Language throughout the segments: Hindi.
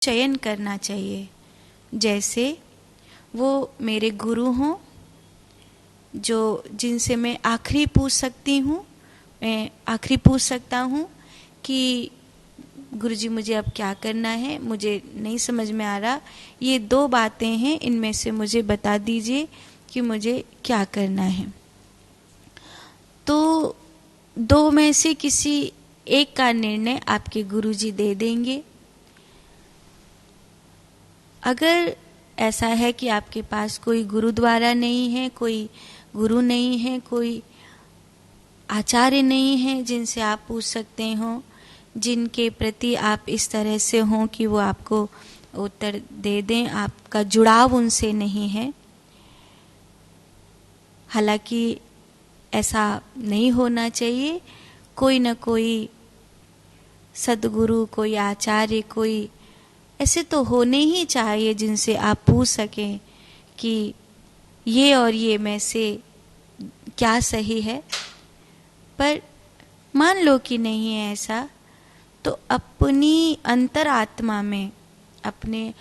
चयन करना चाहिए। जैसे वो मेरे गुरु हों, जो जिनसे मैं आखिरी पूछ सकती हूँ, मैं आखिरी पूछ सकता हूँ कि गुरुजी मुझे अब क्या करना है, मुझे नहीं समझ में आ रहा, ये 2 बातें हैं, इनमें से मुझे बता दीजिए कि मुझे क्या करना है। तो 2 में से किसी एक का निर्णय आपके गुरुजी दे देंगे। अगर ऐसा है कि आपके पास कोई गुरुद्वारा नहीं है, कोई गुरु नहीं है, कोई आचार्य नहीं है जिनसे आप पूछ सकते हो, जिनके प्रति आप इस तरह से हों कि वो आपको उत्तर दे दें, आपका जुड़ाव उनसे नहीं है, हालांकि ऐसा नहीं होना चाहिए, कोई न कोई सद्गुरु, कोई आचार्य, कोई ऐसे तो होने ही चाहिए जिनसे आप पूछ सकें कि ये और ये में से क्या सही है। पर मान लो कि नहीं है ऐसा, तो अपनी अंतरात्मा में, अपने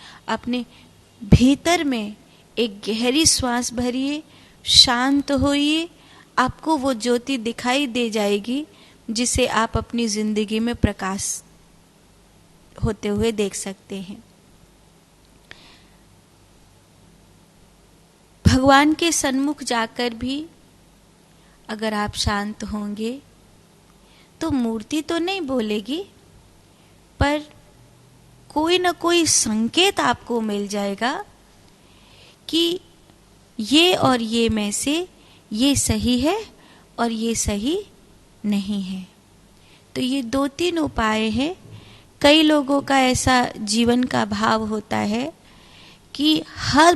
भीतर में एक गहरी श्वास भरिए, शांत होइए, आपको वो ज्योति दिखाई दे जाएगी जिसे आप अपनी जिंदगी में प्रकाश होते हुए देख सकते हैं। भगवान के सन्मुख जाकर भी अगर आप शांत होंगे तो मूर्ति तो नहीं बोलेगी, पर कोई न कोई संकेत आपको मिल जाएगा कि ये और ये में से ये सही है और ये सही नहीं है। तो ये 2-3 उपाय हैं। कई लोगों का ऐसा जीवन का भाव होता है कि हर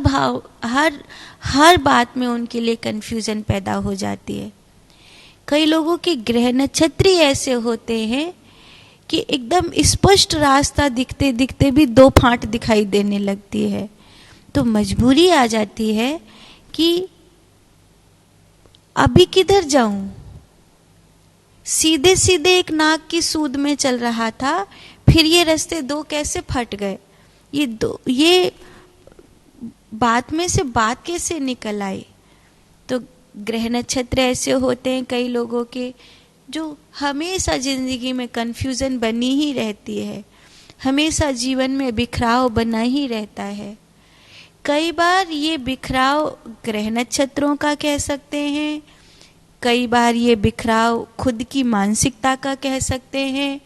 बात में उनके लिए कंफ्यूजन पैदा हो जाती है। कई लोगों के ग्रह नक्षत्र ऐसे होते हैं कि एकदम स्पष्ट रास्ता दिखते दिखते भी 2 फांट दिखाई देने लगती है। तो मजबूरी आ जाती है कि अभी किधर जाऊं, सीधे सीधे एक नाक की सूद में चल रहा था, फिर ये रास्ते 2 कैसे फट गए, ये बात में से बात कैसे निकल आई। तो ग्रह नक्षत्र ऐसे होते हैं कई लोगों के, जो हमेशा जिंदगी में कंफ्यूजन बनी ही रहती है, हमेशा जीवन में बिखराव बना ही रहता है। कई बार ये बिखराव ग्रह नक्षत्रों का कह सकते हैं, कई बार ये बिखराव खुद की मानसिकता का कह सकते हैं,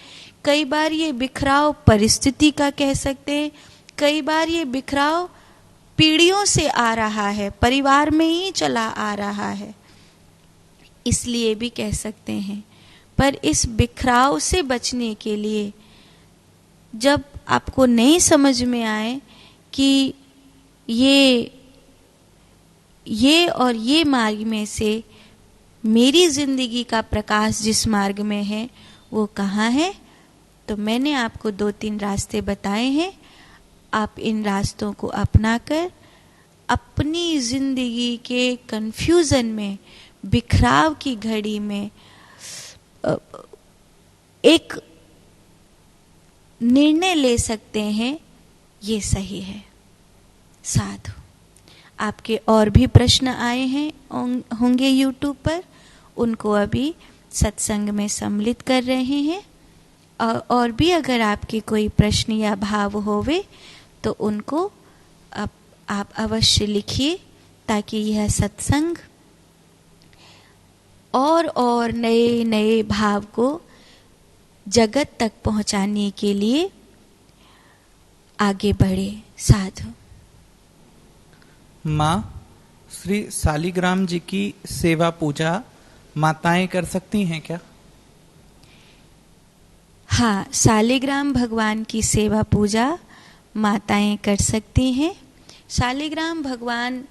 कई बार ये बिखराव परिस्थिति का कह सकते हैं, कई बार ये बिखराव पीढ़ियों से आ रहा है, परिवार में ही चला आ रहा है, इसलिए भी कह सकते हैं। पर इस बिखराव से बचने के लिए जब आपको नहीं समझ में आए कि ये और ये मार्ग में से मेरी जिंदगी का प्रकाश जिस मार्ग में है वो कहाँ है, तो मैंने आपको 2-3 रास्ते बताए हैं। आप इन रास्तों को अपनाकर अपनी जिंदगी के कंफ्यूजन में, बिखराव की घड़ी में एक निर्णय ले सकते हैं, ये सही है। साधु। आपके और भी प्रश्न आए हैं होंगे यूट्यूब पर, उनको अभी सत्संग में सम्मिलित कर रहे हैं। और भी अगर आपके कोई प्रश्न या भाव होवे तो उनको आप अवश्य लिखिए, ताकि यह सत्संग और नए नए भाव को जगत तक पहुंचाने के लिए आगे बढ़े। साधु। माँ, श्री सालिग्राम जी की सेवा पूजा माताएं कर सकती हैं क्या? हाँ, सालिग्राम भगवान की सेवा पूजा माताएं कर सकती हैं। सालिग्राम भगवान,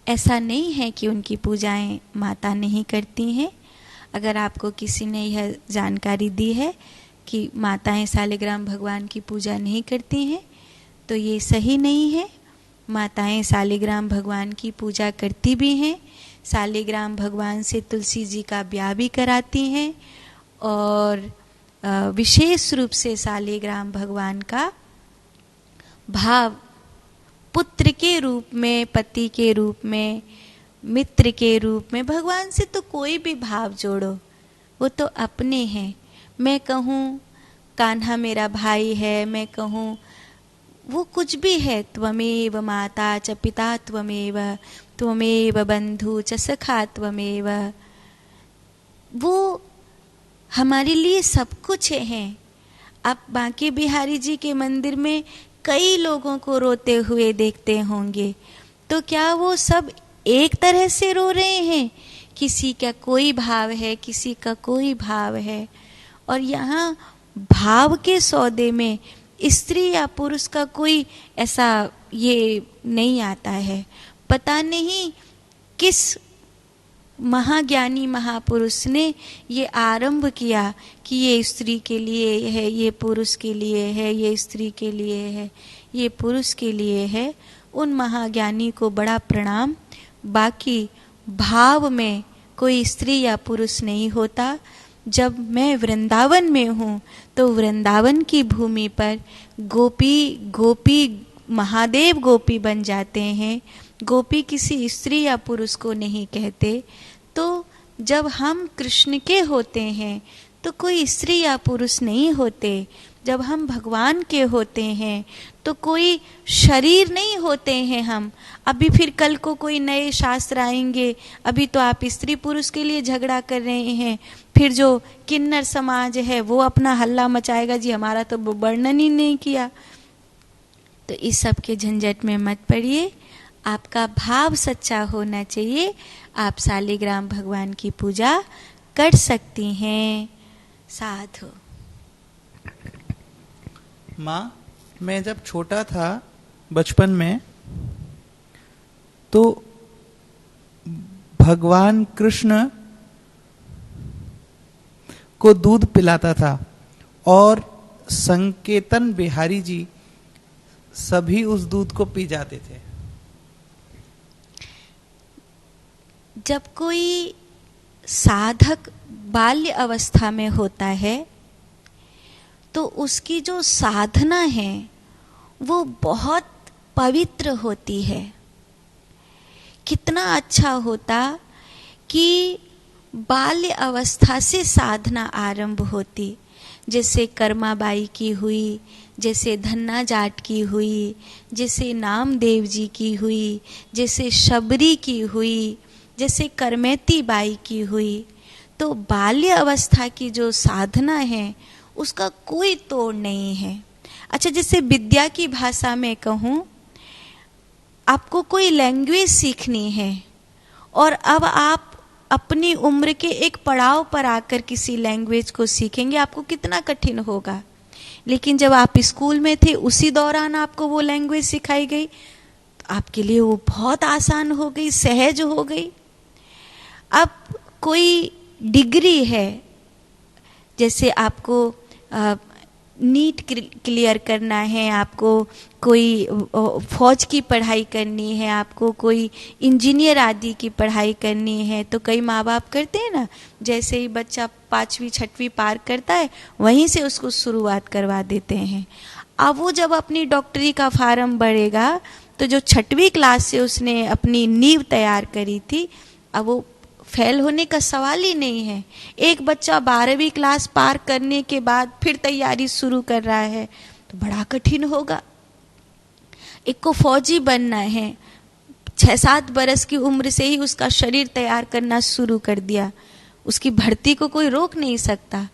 ऐसा नहीं है कि उनकी पूजाएं माता नहीं करती हैं। अगर आपको किसी ने यह जानकारी दी है कि माताएं सालिग्राम भगवान की पूजा नहीं करती हैं, तो ये सही नहीं है। माताएं सालिग्राम भगवान की पूजा करती भी हैं, सालिग्राम भगवान से तुलसी जी का ब्याह भी कराती हैं, और विशेष रूप से शालिग्राम भगवान का भाव पुत्र के रूप में, पति के रूप में, मित्र के रूप में, भगवान से तो कोई भी भाव जोड़ो, वो तो अपने हैं। मैं कहूँ कान्हा मेरा भाई है, मैं कहूँ वो कुछ भी है, त्वमेव माता च पिता त्वमेव, त्वमेव बंधु च सखा त्वमेव, वो हमारे लिए सब कुछ हैं। आप बांके बिहारी जी के मंदिर में कई लोगों को रोते हुए देखते होंगे, तो क्या वो सब एक तरह से रो रहे हैं? किसी का कोई भाव है, किसी का कोई भाव है। और यहाँ भाव के सौदे में स्त्री या पुरुष का कोई ऐसा ये नहीं आता है। पता नहीं किस महाज्ञानी महापुरुष ने ये आरंभ किया कि ये स्त्री के लिए है, ये पुरुष के लिए है, ये स्त्री के लिए है, ये पुरुष के लिए है। उन महाज्ञानी को बड़ा प्रणाम। बाकी भाव में कोई स्त्री या पुरुष नहीं होता। जब मैं वृंदावन में हूँ तो वृंदावन की भूमि पर गोपी महादेव गोपी बन जाते हैं। गोपी किसी स्त्री या पुरुष को नहीं कहते। तो जब हम कृष्ण के होते हैं तो कोई स्त्री या पुरुष नहीं होते। जब हम भगवान के होते हैं तो कोई शरीर नहीं होते हैं हम। अभी फिर कल को कोई नए शास्त्र आएंगे, अभी तो आप स्त्री पुरुष के लिए झगड़ा कर रहे हैं, फिर जो किन्नर समाज है वो अपना हल्ला मचाएगा, जी हमारा तो वर्णन ही नहीं किया। तो इस सब के झंझट में मत पड़िए, आपका भाव सच्चा होना चाहिए। आप शालिग्राम भगवान की पूजा कर सकती हैं। साधु। माँ, मैं जब छोटा था बचपन में, तो भगवान कृष्ण को दूध पिलाता था और संकेतन बिहारी जी सभी उस दूध को पी जाते थे। जब कोई साधक बाल्य अवस्था में होता है तो उसकी जो साधना है वो बहुत पवित्र होती है। कितना अच्छा होता कि बाल्य अवस्था से साधना आरंभ होती। जैसे कर्माबाई की हुई, जैसे धन्ना जाट की हुई, जैसे नामदेव जी की हुई, जैसे शबरी की हुई, जैसे करमेती बाई की हुई। तो बाल्य अवस्था की जो साधना है उसका कोई तोड़ नहीं है। अच्छा, जैसे विद्या की भाषा में कहूँ, आपको कोई लैंग्वेज सीखनी है और अब आप अपनी उम्र के एक पड़ाव पर आकर किसी लैंग्वेज को सीखेंगे, आपको कितना कठिन होगा। लेकिन जब आप स्कूल में थे उसी दौरान आपको वो लैंग्वेज सिखाई गई तो आपके लिए वो बहुत आसान हो गई, सहज हो गई। अब कोई डिग्री है, जैसे आपको नीट क्लियर करना है, आपको कोई फौज की पढ़ाई करनी है, आपको कोई इंजीनियर आदि की पढ़ाई करनी है, तो कई माँ बाप करते हैं ना, जैसे ही बच्चा 5वीं 6वीं पार करता है वहीं से उसको शुरुआत करवा देते हैं। अब वो जब अपनी डॉक्टरी का फार्म भरेगा तो जो 6वीं क्लास से उसने अपनी नींव तैयार करी थी, अब वो फेल होने का सवाल ही नहीं है। एक बच्चा 12वीं क्लास पार करने के बाद फिर तैयारी शुरू कर रहा है तो बड़ा कठिन होगा। एक को फौजी बनना है, 6-7 बरस की उम्र से ही उसका शरीर तैयार करना शुरू कर दिया, उसकी भर्ती को कोई रोक नहीं सकता।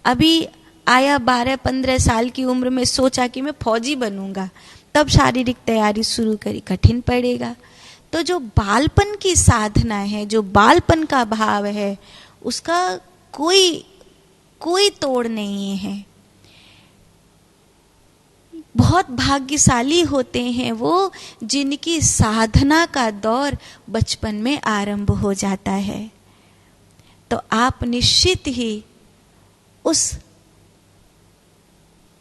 अभी आया 12-15 साल की उम्र में सोचा कि मैं फौजी बनूंगा, तब शारीरिक तैयारी शुरू करी, कठिन पड़ेगा। तो जो बालपन की साधना है, जो बालपन का भाव है, उसका कोई तोड़ नहीं है। बहुत भाग्यशाली होते हैं वो जिनकी साधना का दौर बचपन में आरंभ हो जाता है। तो आप निश्चित ही उस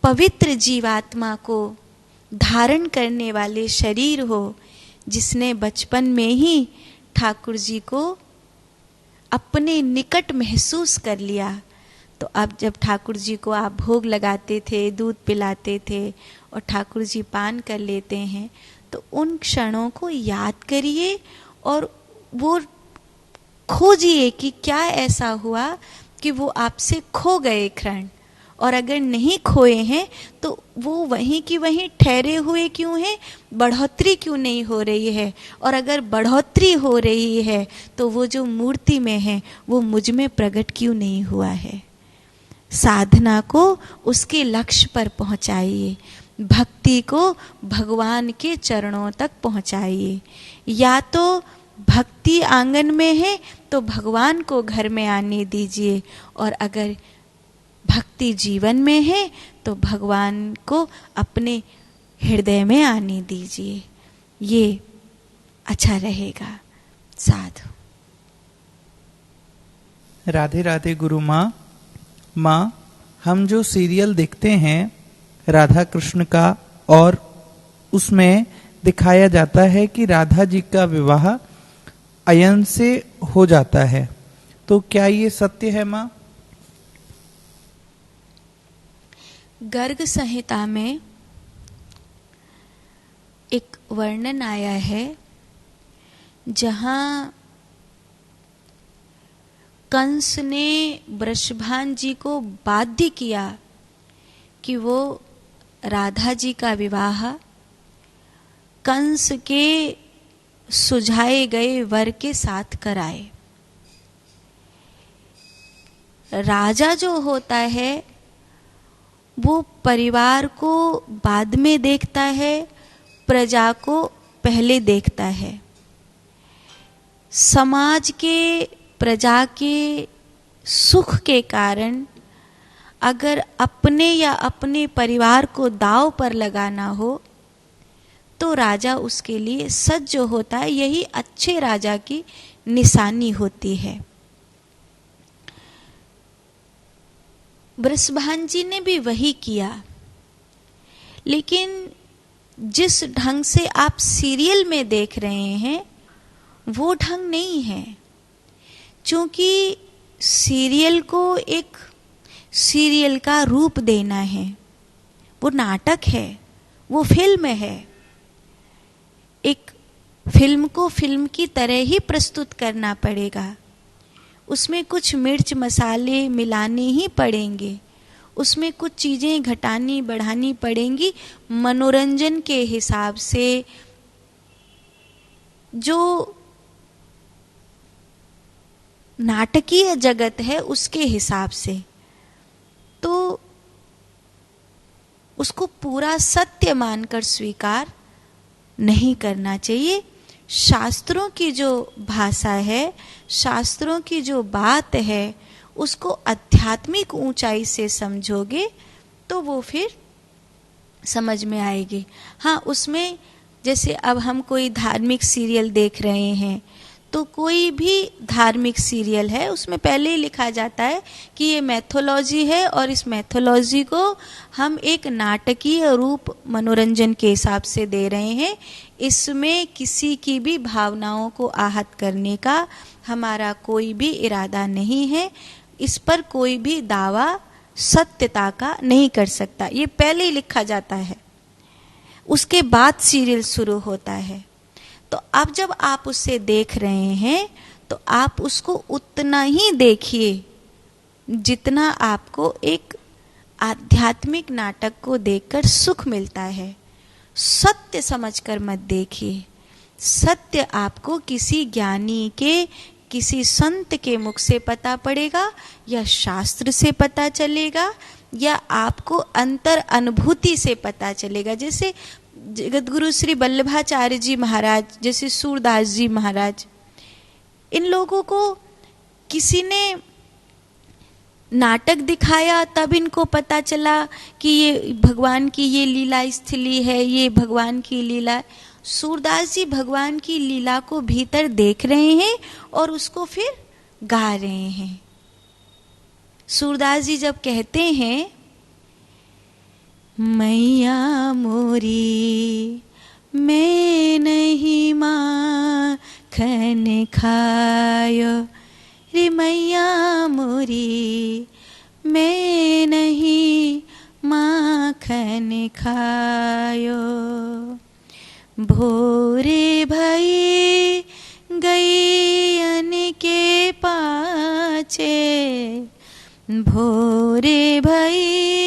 पवित्र जीवात्मा को धारण करने वाले शरीर हो जिसने बचपन में ही ठाकुर जी को अपने निकट महसूस कर लिया। तो अब जब ठाकुर जी को आप भोग लगाते थे, दूध पिलाते थे और ठाकुर जी पान कर लेते हैं, तो उन क्षणों को याद करिए और वो खोजिए कि क्या ऐसा हुआ कि वो आपसे खो गए क्षण, और अगर नहीं खोए हैं तो वो वहीं की वहीं ठहरे हुए क्यों हैं, बढ़ोतरी क्यों नहीं हो रही है, और अगर बढ़ोतरी हो रही है तो वो जो मूर्ति में है वो मुझ में प्रकट क्यों नहीं हुआ है। साधना को उसके लक्ष्य पर पहुंचाइए, भक्ति को भगवान के चरणों तक पहुंचाइए। या तो भक्ति आंगन में है तो भगवान को घर में आने दीजिए, और अगर भक्ति जीवन में है तो भगवान को अपने हृदय में आने दीजिए। ये अच्छा रहेगा। साधु। राधे राधे गुरु माँ। माँ, हम जो सीरियल देखते हैं राधा कृष्ण का, और उसमें दिखाया जाता है कि राधा जी का विवाह अयन से हो जाता है, तो क्या ये सत्य है माँ? गर्ग संहिता में एक वर्णन आया है जहाँ कंस ने वृषभान जी को बाध्य किया कि वो राधा जी का विवाह कंस के सुझाए गए वर के साथ कराए। राजा जो होता है वो परिवार को बाद में देखता है, प्रजा को पहले देखता है। समाज के, प्रजा के सुख के कारण अगर अपने या अपने परिवार को दांव पर लगाना हो तो राजा उसके लिए सज्ज होता है। यही अच्छे राजा की निशानी होती है। वृषभान जी ने भी वही किया, लेकिन जिस ढंग से आप सीरियल में देख रहे हैं वो ढंग नहीं है। क्योंकि सीरियल को एक सीरियल का रूप देना है, वो नाटक है, वो फिल्म है। एक फिल्म को फिल्म की तरह ही प्रस्तुत करना पड़ेगा। उसमें कुछ मिर्च मसाले मिलाने ही पड़ेंगे, उसमें कुछ चीज़ें घटानी बढ़ानी पड़ेंगी मनोरंजन के हिसाब से। जो नाटकीय जगत है उसके हिसाब से, तो उसको पूरा सत्य मानकर स्वीकार नहीं करना चाहिए। शास्त्रों की जो भाषा है, शास्त्रों की जो बात है, उसको आध्यात्मिक ऊंचाई से समझोगे तो वो फिर समझ में आएगी। हाँ, उसमें जैसे अब हम कोई धार्मिक सीरियल देख रहे हैं तो कोई भी धार्मिक सीरियल है उसमें पहले ही लिखा जाता है कि ये मैथोलॉजी है और इस मैथोलॉजी को हम एक नाटकीय रूप मनोरंजन के हिसाब से दे रहे हैं। इसमें किसी की भी भावनाओं को आहत करने का हमारा कोई भी इरादा नहीं है। इस पर कोई भी दावा सत्यता का नहीं कर सकता, ये पहले ही लिखा जाता है। उसके बाद सीरियल शुरू होता है। तो अब जब आप उसे देख रहे हैं तो आप उसको उतना ही देखिए जितना आपको एक आध्यात्मिक नाटक को देखकर सुख मिलता है। सत्य समझकर मत देखिए। सत्य आपको किसी ज्ञानी के, किसी संत के मुख से पता पड़ेगा, या शास्त्र से पता चलेगा, या आपको अंतर अनुभूति से पता चलेगा। जैसे जगत गुरु श्री वल्लभाचार्य जी महाराज, जैसे सूरदास जी महाराज, इन लोगों को किसी ने नाटक दिखाया तब इनको पता चला कि ये भगवान की ये लीला स्थली है, ये भगवान की लीला। सूरदास जी भगवान की लीला को भीतर देख रहे हैं और उसको फिर गा रहे हैं। सूरदास जी जब कहते हैं, मैया मोरी मैं नहीं माखन खायो, रे मैया मोरी मैं नहीं माखन खायो। भोरे भई गैयन के पाछे, भोरे भई